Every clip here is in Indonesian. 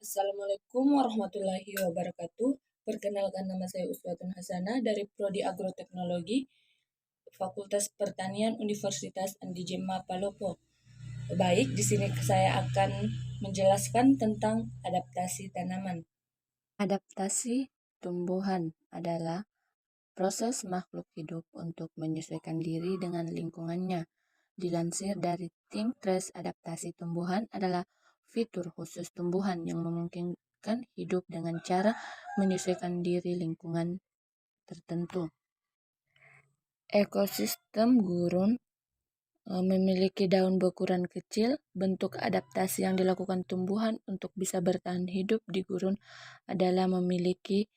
Assalamualaikum warahmatullahi wabarakatuh. Perkenalkan, nama saya Uswatun Hasanah dari Prodi Agroteknologi, Fakultas Pertanian Universitas Andi Jemma Palopo. Baik, di sini saya akan menjelaskan tentang adaptasi tanaman. Adaptasi tumbuhan adalah proses makhluk hidup untuk menyesuaikan diri dengan lingkungannya. Dilansir dari Think Trace, adaptasi tumbuhan adalah fitur khusus tumbuhan yang memungkinkan hidup dengan cara menyesuaikan diri lingkungan tertentu. Ekosistem gurun memiliki daun berukuran kecil. Bentuk adaptasi yang dilakukan tumbuhan untuk bisa bertahan hidup di gurun adalah memiliki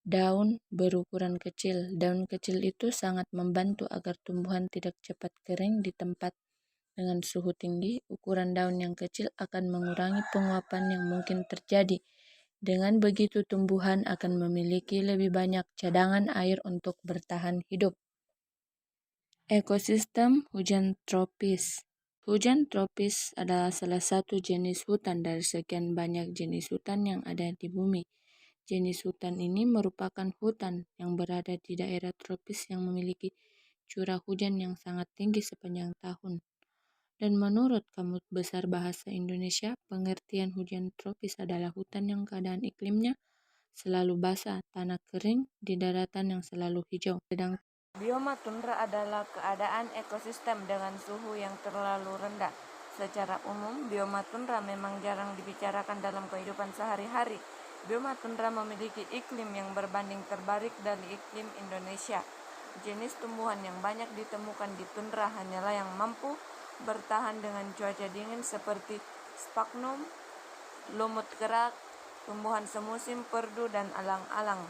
daun berukuran kecil. Daun kecil itu sangat membantu agar tumbuhan tidak cepat kering di tempat dengan suhu tinggi. Ukuran daun yang kecil akan mengurangi penguapan yang mungkin terjadi. Dengan begitu, tumbuhan akan memiliki lebih banyak cadangan air untuk bertahan hidup. Ekosistem hujan tropis. Hujan tropis adalah salah satu jenis hutan dari sekian banyak jenis hutan yang ada di bumi. Jenis hutan ini merupakan hutan yang berada di daerah tropis yang memiliki curah hujan yang sangat tinggi sepanjang tahun. Dan menurut Kamus Besar Bahasa Indonesia, pengertian hujan tropis adalah hutan yang keadaan iklimnya selalu basah, tanah kering, di daratan yang selalu hijau. Sedangkan bioma tundra adalah keadaan ekosistem dengan suhu yang terlalu rendah. Secara umum, bioma tundra memang jarang dibicarakan dalam kehidupan sehari-hari. Bioma tundra memiliki iklim yang berbanding terbalik dari iklim Indonesia. Jenis tumbuhan yang banyak ditemukan di tundra hanyalah yang mampu bertahan dengan cuaca dingin seperti sphagnum, lumut kerak, tumbuhan semusim, perdu, dan alang-alang.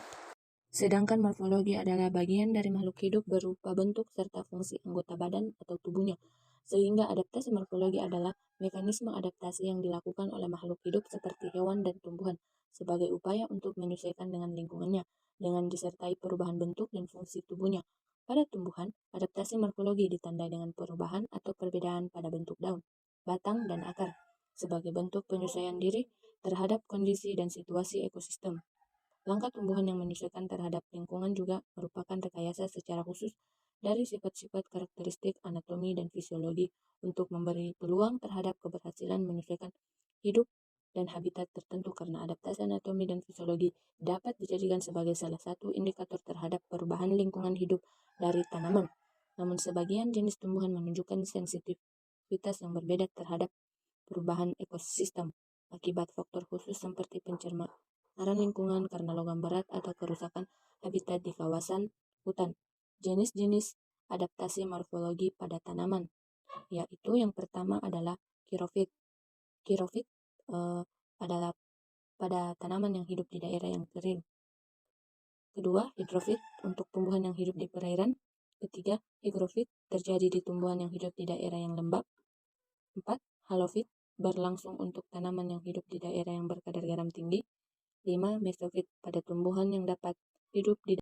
Sedangkan morfologi adalah bagian dari makhluk hidup berupa bentuk serta fungsi anggota badan atau tubuhnya. Sehingga adaptasi morfologi adalah mekanisme adaptasi yang dilakukan oleh makhluk hidup seperti hewan dan tumbuhan sebagai upaya untuk menyesuaikan dengan lingkungannya dengan disertai perubahan bentuk dan fungsi tubuhnya. Pada tumbuhan, adaptasi morfologi ditandai dengan perubahan atau perbedaan pada bentuk daun, batang, dan akar sebagai bentuk penyesuaian diri terhadap kondisi dan situasi ekosistem. Langkah tumbuhan yang menyesuaikan terhadap lingkungan juga merupakan rekayasa secara khusus dari sifat-sifat karakteristik anatomi dan fisiologi untuk memberi peluang terhadap keberhasilan menyesuaikan hidup dan habitat tertentu, karena adaptasi anatomi dan fisiologi dapat dijadikan sebagai salah satu indikator terhadap perubahan lingkungan hidup dari tanaman. Namun sebagian jenis tumbuhan menunjukkan sensitivitas yang berbeda terhadap perubahan ekosistem akibat faktor khusus seperti pencemaran lingkungan karena logam berat atau kerusakan habitat di kawasan hutan. Jenis-jenis adaptasi morfologi pada tanaman, yaitu yang pertama adalah xerophyte. Xerophyte adalah pada tanaman yang hidup di daerah yang kering. Kedua, hydrophyte untuk tumbuhan yang hidup di perairan. Ketiga, hygrophyte terjadi di tumbuhan yang hidup di daerah yang lembab. 4. Halophyte berlangsung untuk tanaman yang hidup di daerah yang berkadar garam tinggi. 5. Mesophyte pada tumbuhan yang dapat hidup di